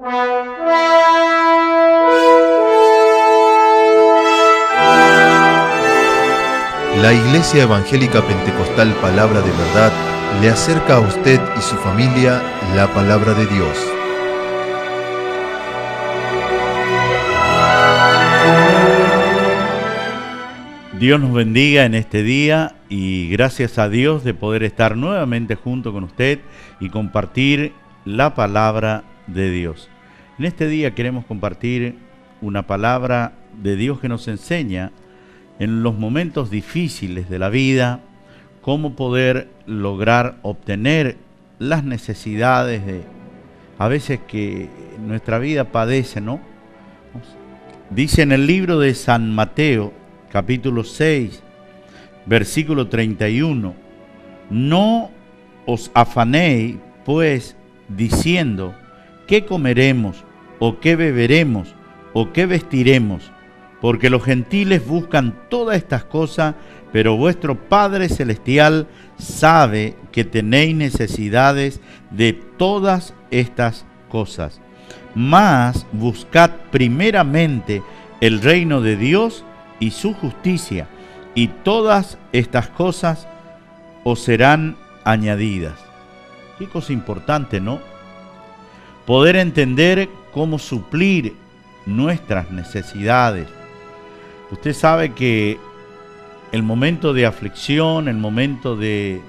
La Iglesia Evangélica Pentecostal Palabra de Verdad le acerca a usted y su familia la Palabra de Dios. Dios nos bendiga en este día y gracias a Dios de poder estar nuevamente junto con usted y compartir la Palabra de Dios. En este día queremos compartir una palabra de Dios que nos enseña en los momentos difíciles de la vida, cómo poder lograr obtener las necesidades a veces que nuestra vida padece, ¿no? Dice en el libro de San Mateo, capítulo 6, versículo 31, no os afanéis, pues, diciendo, ¿qué comeremos, o qué beberemos, o qué vestiremos? Porque los gentiles buscan todas estas cosas, pero vuestro Padre Celestial sabe que tenéis necesidades de todas estas cosas. Mas buscad primeramente el reino de Dios y su justicia, y todas estas cosas os serán añadidas. Qué cosa importante, ¿no? Poder entender cómo suplir nuestras necesidades. Usted sabe que el momento de aflicción, el momento de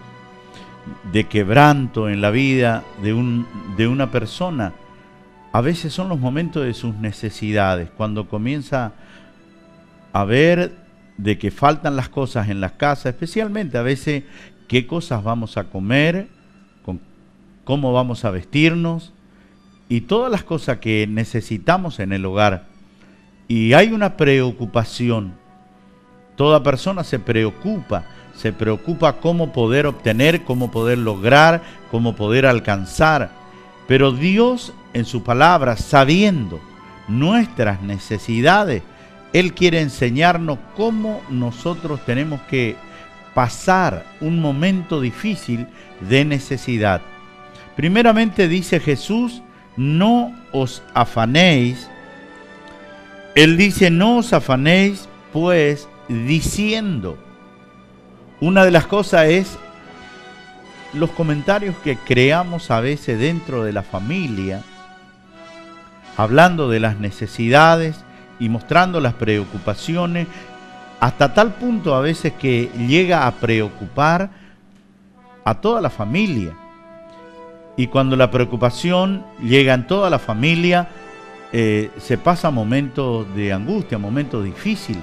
quebranto en la vida de una persona, a veces son los momentos de sus necesidades, cuando comienza a ver de que faltan las cosas en las casas, especialmente a veces qué cosas vamos a comer, cómo vamos a vestirnos y todas las cosas que necesitamos en el hogar. Y hay una preocupación. Toda persona se preocupa cómo poder obtener, cómo poder lograr, cómo poder alcanzar. Pero Dios en su palabra, sabiendo nuestras necesidades, Él quiere enseñarnos cómo nosotros tenemos que pasar un momento difícil de necesidad. Primeramente dice Jesús, no os afanéis. Él dice, no os afanéis, pues, diciendo. Una de las cosas es los comentarios que creamos a veces dentro de la familia, hablando de las necesidades y mostrando las preocupaciones, hasta tal punto a veces que llega a preocupar a toda la familia. Y cuando la preocupación llega en toda la familia, se pasa momentos de angustia, momentos difíciles.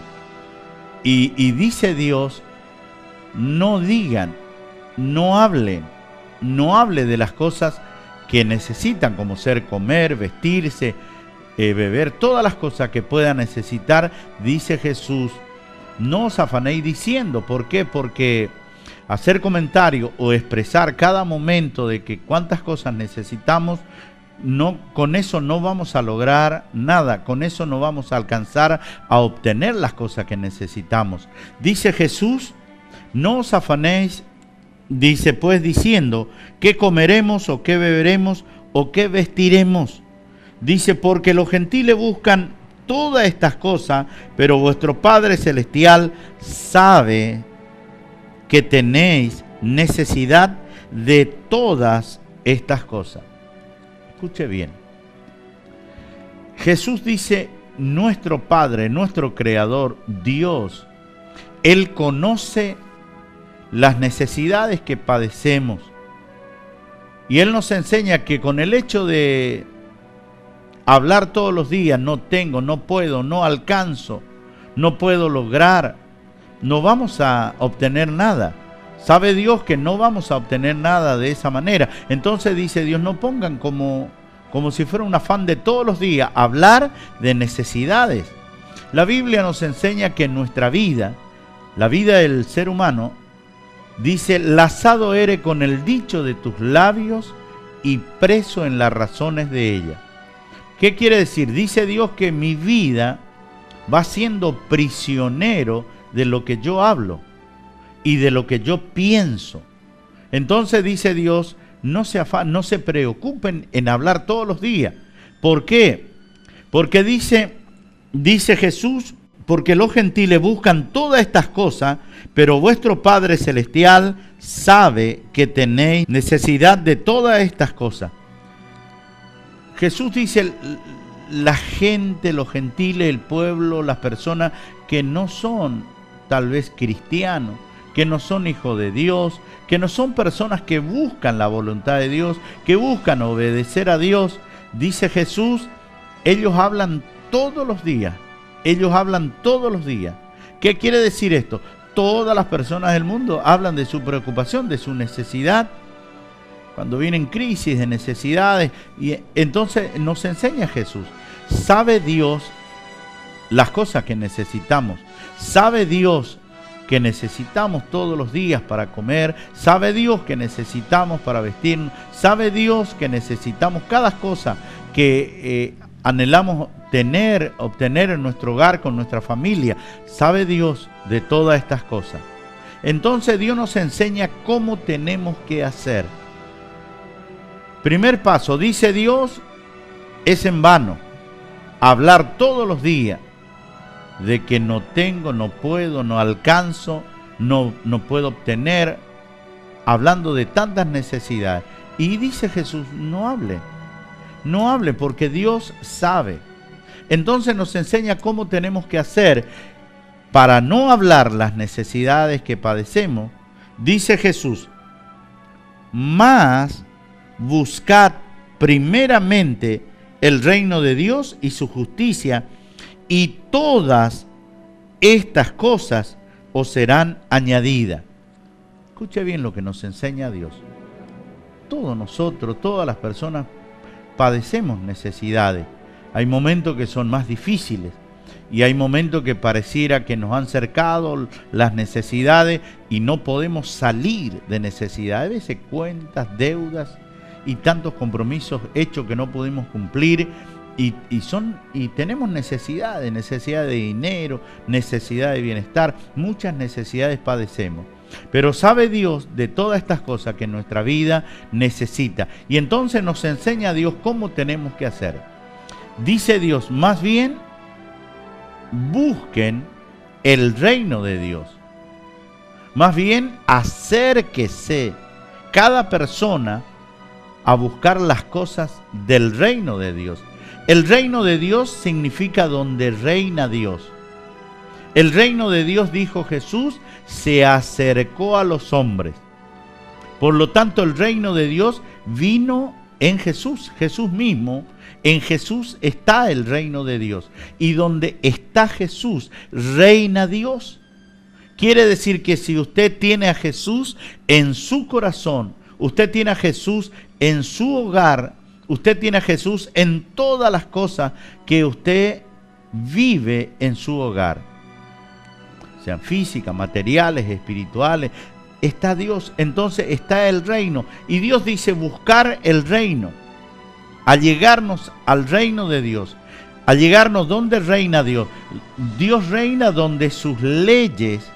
Y dice Dios, no digan, no hablen de las cosas que necesitan, como ser comer, vestirse, beber, todas las cosas que puedan necesitar. Dice Jesús, no os afanéis diciendo. ¿Por qué? Porque hacer comentario o expresar cada momento de que cuántas cosas necesitamos, con eso no vamos a lograr nada, con eso no vamos a alcanzar a obtener las cosas que necesitamos. Dice Jesús, no os afanéis, dice pues diciendo, ¿qué comeremos o qué beberemos o qué vestiremos? Dice, porque los gentiles buscan todas estas cosas, pero vuestro Padre Celestial sabe que tenéis necesidad de todas estas cosas. Escuche bien. Jesús dice, nuestro Padre, nuestro Creador, Dios, Él conoce las necesidades que padecemos. Y Él nos enseña que con el hecho de hablar todos los días, no tengo, no puedo, no alcanzo, no puedo lograr, no vamos a obtener nada. Sabe Dios que no vamos a obtener nada de esa manera. Entonces dice Dios, no pongan como si fuera un afán de todos los días hablar de necesidades. La Biblia nos enseña que en nuestra vida, la vida del ser humano, dice, lazado eres con el dicho de tus labios y preso en las razones de ella. ¿Qué quiere decir? Dice Dios que mi vida va siendo prisionero de lo que yo hablo y de lo que yo pienso. Entonces dice Dios, no se preocupen en hablar todos los días, ¿Por qué? Porque dice Jesús, porque los gentiles buscan todas estas cosas, pero vuestro Padre Celestial sabe que tenéis necesidad de todas estas cosas. Jesús dice, la gente, los gentiles, el pueblo, las personas que no son tal vez cristianos, que no son hijos de Dios, que no son personas que buscan la voluntad de Dios, que buscan obedecer a Dios, dice Jesús, ellos hablan todos los días. Ellos hablan todos los días. ¿Qué quiere decir esto? Todas las personas del mundo hablan de su preocupación, de su necesidad. Cuando vienen crisis de necesidades, y entonces nos enseña Jesús. Sabe Dios las cosas que necesitamos. Sabe Dios que necesitamos todos los días para comer. Sabe Dios que necesitamos para vestirnos. Sabe Dios que necesitamos cada cosa que anhelamos obtener en nuestro hogar, con nuestra familia. Sabe Dios de todas estas cosas. Entonces Dios nos enseña cómo tenemos que hacer. Primer paso, dice Dios, es en vano hablar todos los días de que no tengo, no puedo, no alcanzo, no puedo obtener, hablando de tantas necesidades. Y dice Jesús, no hable porque Dios sabe. Entonces nos enseña cómo tenemos que hacer para no hablar las necesidades que padecemos. Dice Jesús, mas buscad primeramente el reino de Dios y su justicia, y todas estas cosas os serán añadidas. Escuche bien lo que nos enseña Dios. Todos nosotros, todas las personas padecemos necesidades. Hay momentos que son más difíciles y hay momentos que pareciera que nos han cercado las necesidades y no podemos salir de necesidades. A veces cuentas, deudas y tantos compromisos hechos que no pudimos cumplir y tenemos necesidad de dinero, necesidad de bienestar, muchas necesidades padecemos. Pero sabe Dios de todas estas cosas que nuestra vida necesita. Y entonces nos enseña a Dios cómo tenemos que hacer. Dice Dios, más bien, busquen el reino de Dios. Más bien, acérquese cada persona a buscar las cosas del reino de Dios. El reino de Dios significa donde reina Dios. El reino de Dios, dijo Jesús, se acercó a los hombres. Por lo tanto, el reino de Dios vino en Jesús, Jesús mismo. En Jesús está el reino de Dios. Y donde está Jesús, reina Dios. Quiere decir que si usted tiene a Jesús en su corazón, usted tiene a Jesús en su hogar, usted tiene a Jesús en todas las cosas que usted vive en su hogar, sean físicas, materiales, espirituales, está Dios, entonces está el reino. Y Dios dice buscar el reino, allegarnos al reino de Dios, allegarnos donde reina Dios. Dios reina donde sus leyes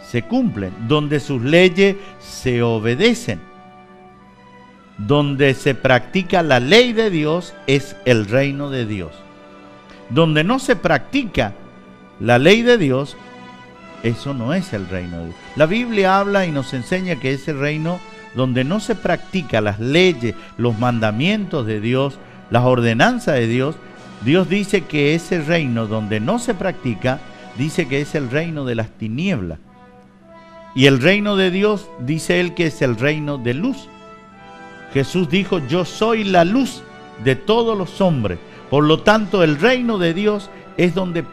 se cumplen, donde sus leyes se obedecen, donde se practica la ley de Dios es el reino de Dios. Donde no se practica la ley de Dios, eso no es el reino de Dios. La Biblia habla y nos enseña que ese reino donde no se practica las leyes, los mandamientos de Dios, las ordenanzas de Dios, Dios dice que ese reino donde no se practica, dice que es el reino de las tinieblas. Y el reino de Dios, dice él, que es el reino de luz. Jesús dijo, yo soy la luz de todos los hombres. Por lo tanto, el reino de Dios es donde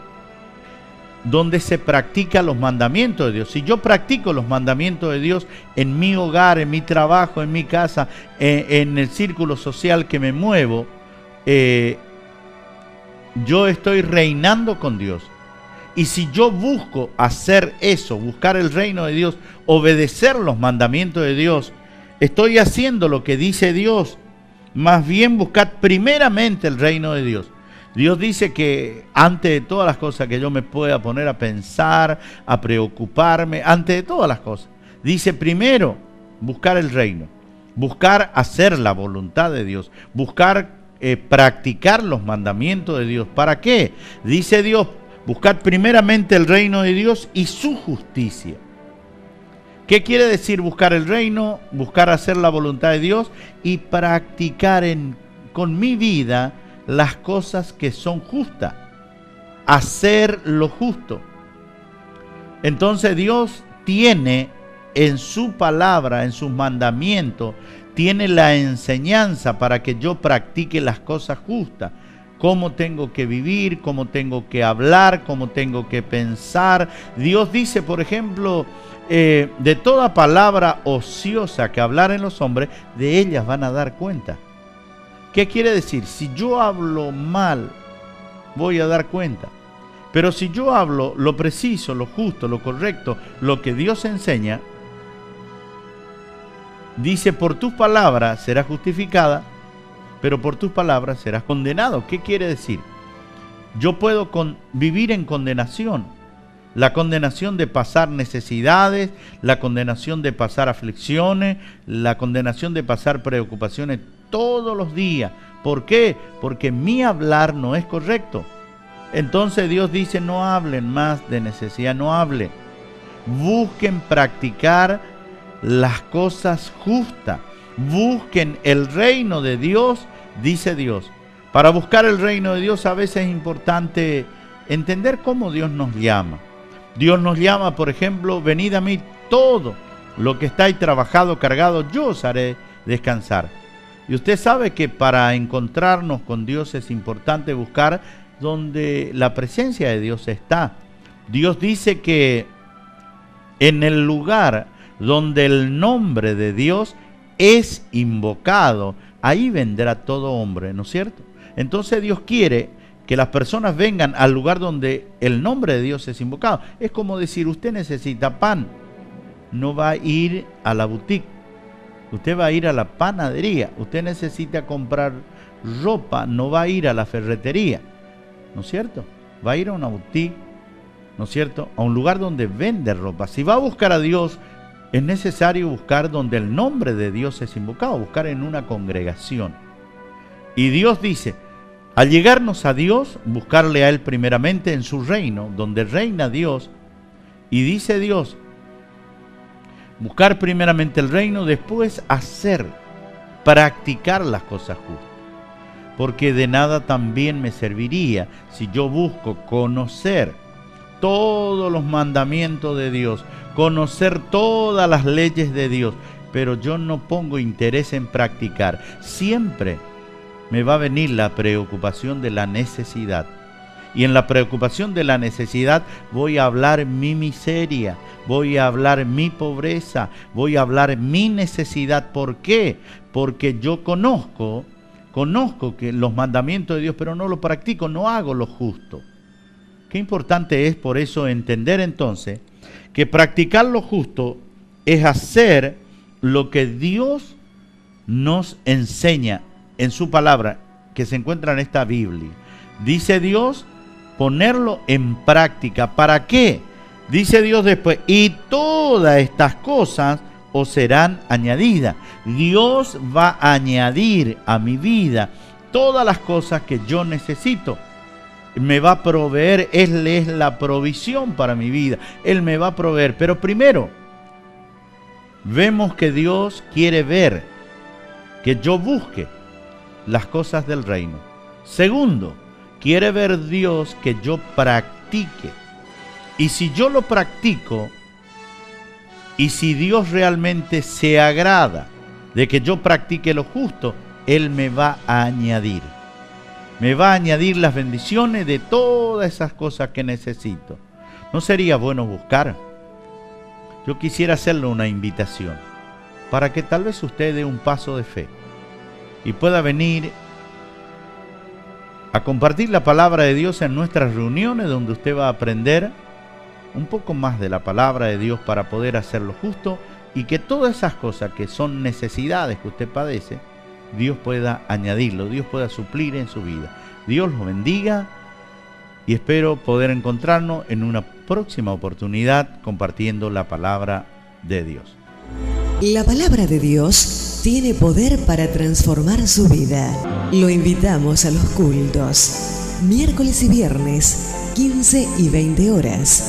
se practican los mandamientos de Dios. Si yo practico los mandamientos de Dios en mi hogar, en mi trabajo, en mi casa, en el círculo social que me muevo, yo estoy reinando con Dios. Y si yo busco hacer eso, buscar el reino de Dios, obedecer los mandamientos de Dios, estoy haciendo lo que dice Dios. Más bien buscad primeramente el reino de Dios. Dios dice que antes de todas las cosas que yo me pueda poner a pensar, a preocuparme, antes de todas las cosas, dice primero buscar el reino, buscar hacer la voluntad de Dios, buscar practicar los mandamientos de Dios. ¿Para qué? Dice Dios, buscad primeramente el reino de Dios y su justicia. ¿Qué quiere decir buscar el reino? Buscar hacer la voluntad de Dios y practicar con mi vida las cosas que son justas. Hacer lo justo. Entonces Dios tiene en su palabra, en sus mandamientos, tiene la enseñanza para que yo practique las cosas justas. Cómo tengo que vivir, cómo tengo que hablar, cómo tengo que pensar. Dios dice, por ejemplo, de toda palabra ociosa que hablaren los hombres, de ellas van a dar cuenta. ¿Qué quiere decir? Si yo hablo mal, voy a dar cuenta. Pero si yo hablo lo preciso, lo justo, lo correcto, lo que Dios enseña, dice, por tus palabras serás justificada, pero por tus palabras serás condenado. ¿Qué quiere decir? Yo puedo vivir en condenación. La condenación de pasar necesidades, la condenación de pasar aflicciones, la condenación de pasar preocupaciones todos los días. ¿Por qué? Porque mi hablar no es correcto. Entonces Dios dice, no hablen más de necesidad, no hablen. Busquen practicar las cosas justas. Busquen el reino de Dios, dice Dios. Para buscar el reino de Dios a veces es importante entender cómo Dios nos llama. Dios nos llama, por ejemplo, venid a mí todo lo que estáis trabajado, cargado, yo os haré descansar. Y usted sabe que para encontrarnos con Dios es importante buscar donde la presencia de Dios está. Dios dice que en el lugar donde el nombre de Dios es invocado, ahí vendrá todo hombre, ¿no es cierto? Entonces Dios quiere que las personas vengan al lugar donde el nombre de Dios es invocado. Es como decir, usted necesita pan, no va a ir a la boutique, usted va a ir a la panadería. Usted necesita comprar ropa, no va a ir a la ferretería, ¿no es cierto? Va a ir a una boutique, ¿no es cierto? A un lugar donde vende ropa. Si va a buscar a Dios, es necesario buscar donde el nombre de Dios es invocado, buscar en una congregación. Y Dios dice, al llegarnos a Dios, buscarle a Él primeramente en su reino, donde reina Dios. Y dice Dios, buscar primeramente el reino, después practicar las cosas justas. Porque de nada también me serviría si yo busco conocer todos los mandamientos de Dios, conocer todas las leyes de Dios, pero yo no pongo interés en practicar. Siempre me va a venir la preocupación de la necesidad. Y en la preocupación de la necesidad voy a hablar mi miseria, voy a hablar mi pobreza, voy a hablar mi necesidad. ¿Por qué? Porque yo conozco que los mandamientos de Dios, pero no los practico, no hago lo justo. Qué importante es por eso entender entonces que practicar lo justo es hacer lo que Dios nos enseña en su palabra, que se encuentra en esta Biblia. Dice Dios, ponerlo en práctica. ¿Para qué? Dice Dios después, y todas estas cosas os serán añadidas. Dios va a añadir a mi vida todas las cosas que yo necesito. Me va a proveer, Él es la provisión para mi vida. Él me va a proveer. Pero primero, vemos que Dios quiere ver que yo busque las cosas del reino. Segundo, quiere ver Dios que yo practique. Y si yo lo practico, y si Dios realmente se agrada de que yo practique lo justo, Él me va a añadir. Me va a añadir las bendiciones de todas esas cosas que necesito. ¿No sería bueno buscar? Yo quisiera hacerle una invitación para que tal vez usted dé un paso de fe y pueda venir a compartir la palabra de Dios en nuestras reuniones, donde usted va a aprender un poco más de la palabra de Dios para poder hacer lo justo, y que todas esas cosas que son necesidades que usted padece, Dios pueda añadirlo, Dios pueda suplir en su vida. Dios los bendiga y espero poder encontrarnos en una próxima oportunidad compartiendo la palabra de Dios. La palabra de Dios tiene poder para transformar su vida. Lo invitamos a los cultos. Miércoles y viernes, 15 y 20 horas.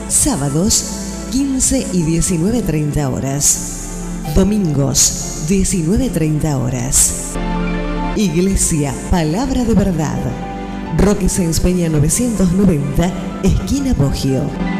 Sábados, 15 y 19:30 horas. Domingos, 19:30 horas. Iglesia Palabra de Verdad. Roque Sáenz Peña 990, esquina Poggio.